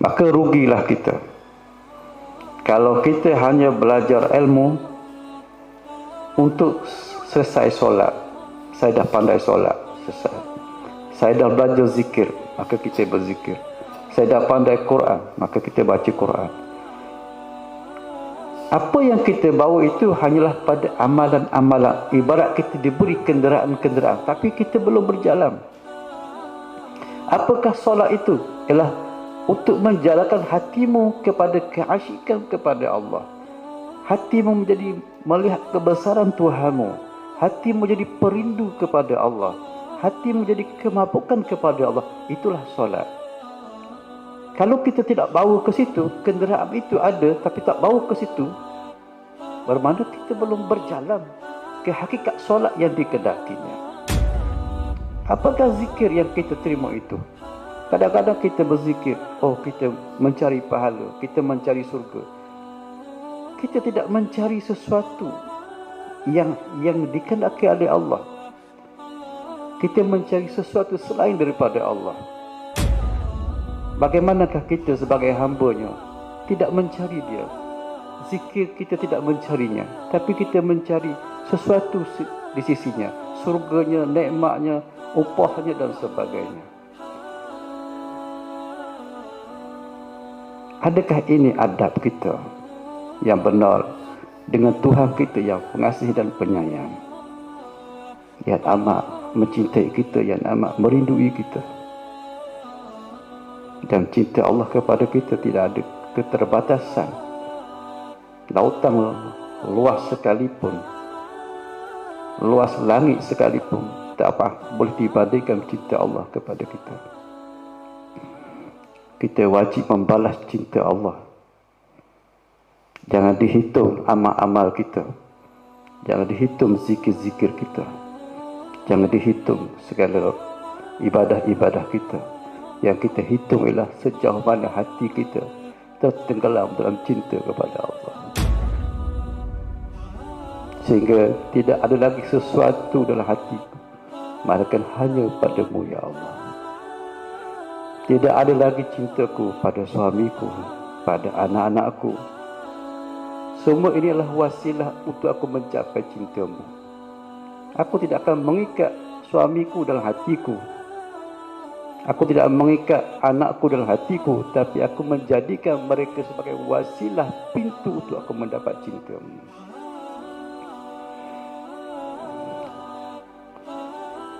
maka rugilah kita. Kalau kita hanya belajar ilmu untuk selesai solat, saya dah pandai solat, selesai. Saya dah belajar zikir, maka kita berzikir. Saya dah pandai Quran, maka kita baca Quran. Apa yang kita bawa itu hanyalah pada amalan-amalan. Ibarat kita diberi kenderaan-kenderaan, tapi kita belum berjalan. Apakah solat itu? Ialah untuk menjalankan hatimu kepada keasyikan kepada Allah. Hatimu menjadi melihat kebesaran Tuhanmu. Hatimu jadi perindu kepada Allah. Hatimu jadi kemabukan kepada Allah. Itulah solat. Kalau kita tidak bawa ke situ, kenderaan itu ada tapi tak bawa ke situ, bermakna kita belum berjalan ke hakikat solat yang dikedakinya. Apakah zikir yang kita terima itu? Kadang-kadang kita berzikir, oh kita mencari pahala, kita mencari surga. Kita tidak mencari sesuatu yang dikehendaki oleh Allah. Kita mencari sesuatu selain daripada Allah. Bagaimanakah kita sebagai hamba-Nya tidak mencari Dia? Zikir kita tidak mencarinya, tapi kita mencari sesuatu di sisinya, surganya, nikmatnya, upahnya dan sebagainya. Adakah ini adab kita yang benar dengan Tuhan kita yang pengasih dan penyayang, yang amat mencintai kita, yang amat merindui kita? Dan cinta Allah kepada kita tidak ada keterbatasan. Lautan luas sekalipun, luas langit sekalipun, tak apa boleh dibandingkan cinta Allah kepada kita. Kita wajib membalas cinta Allah. Jangan dihitung amal-amal kita. Jangan dihitung zikir-zikir kita. Jangan dihitung segala ibadah-ibadah kita. Yang kita hitung ialah sejauh mana hati kita tertenggelam dalam cinta kepada Allah. Sehingga tidak ada lagi sesuatu dalam hatiku melainkan hanya padamu ya Allah. Tidak ada lagi cintaku pada suamiku, pada anak-anakku. Semua ini adalah wasilah untuk aku mencapai cintamu. Aku tidak akan mengikat suamiku dalam hatiku. Aku tidak mengikat anakku dalam hatiku, tapi aku menjadikan mereka sebagai wasilah pintu untuk aku mendapat cintamu.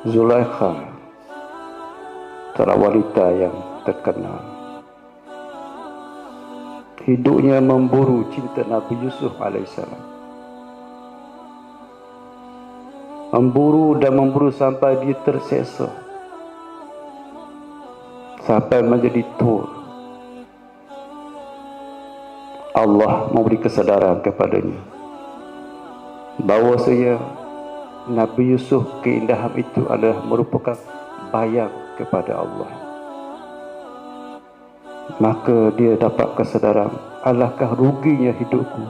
Zulaikha, seorang wanita yang terkenal, hidupnya memburu cinta Nabi Yusuf AS. Memburu dan memburu sampai dia terseksa, sampai menjadi tur. Allah memberi kesedaran kepadanya bahawa Nabi Yusuf, keindahan itu adalah merupakan bayang kepada Allah. Maka dia dapat kesedaran, alangkah ruginya hidupku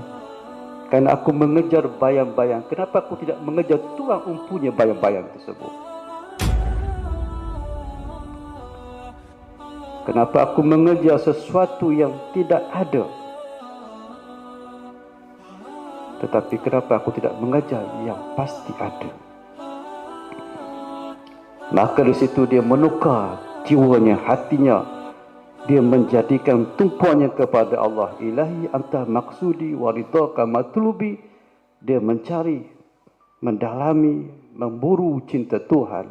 kerana aku mengejar bayang-bayang. Kenapa aku tidak mengejar tuang umpunya bayang-bayang tersebut? Kenapa aku mengejar sesuatu yang tidak ada? Tetapi kenapa aku tidak mengejar yang pasti ada? Maka di situ dia menukar jiwanya, hatinya. Dia menjadikan tumpuannya kepada Allah. Ilahi anta maksudi wa ridhaka matlubi. Dia mencari, mendalami, memburu cinta Tuhan.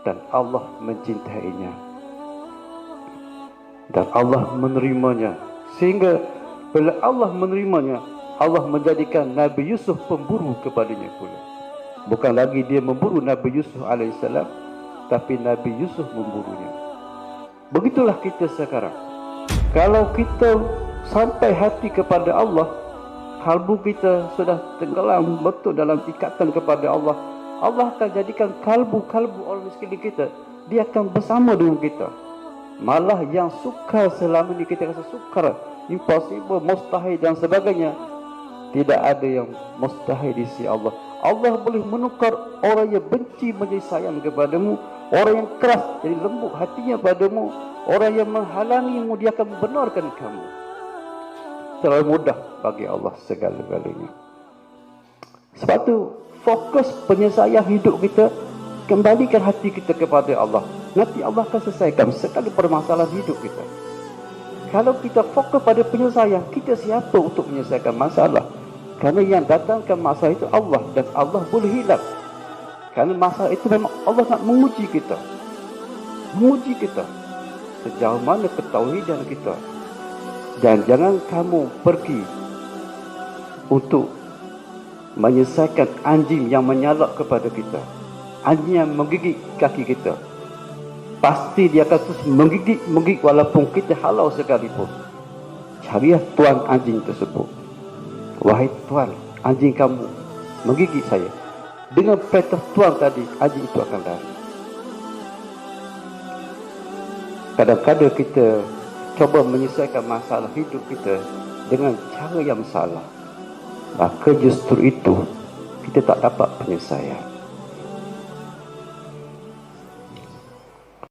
Dan Allah mencintainya. Dan Allah menerimanya. Sehingga bila Allah menerimanya, Allah menjadikan Nabi Yusuf pemburu kepadanya pula. Bukan lagi dia memburu Nabi Yusuf AS, tapi Nabi Yusuf memburunya. Begitulah kita sekarang. Kalau kita sampai hati kepada Allah, kalbu kita sudah tenggelam betul dalam ikatan kepada Allah, Allah akan jadikan kalbu-kalbu orang di sekeliling kita, dia akan bersama dengan kita. Malah yang sukar selama ini kita rasa sukar, impossible, mustahil dan sebagainya, tidak ada yang mustahil di sisi Allah. Allah boleh menukar orang yang benci menjadi sayang kepadamu. Orang yang keras jadi lembut hatinya padamu. Orang yang menghalangimu, dia akan membenarkan kamu. Terlalu mudah bagi Allah segala-galanya. Sebab tu fokus penyelesaian hidup kita, kembalikan hati kita kepada Allah. Nanti Allah akan selesaikan segala permasalahan hidup kita. Kalau kita fokus pada penyelesaian, kita siapa untuk menyelesaikan masalah? Kerana yang datangkan masalah itu Allah, dan Allah boleh hilang. Kerana masalah itu memang Allah nak menguji kita. Menguji kita. Sejauh mana ketauhidan kita. Dan jangan kamu pergi untuk menyelesaikan anjing yang menyalak kepada kita. Anjing yang menggigit kaki kita. Pasti dia akan terus menggigit walaupun kita halau sekalipun. Carilah tuan anjing tersebut. Wahai tuan, anjing kamu menggigit saya. Dengan perintah tuan tadi, anjing itu akan lari. Kadang-kadang kita cuba menyelesaikan masalah hidup kita dengan cara yang salah. Maka justru itu kita tak dapat penyelesaian.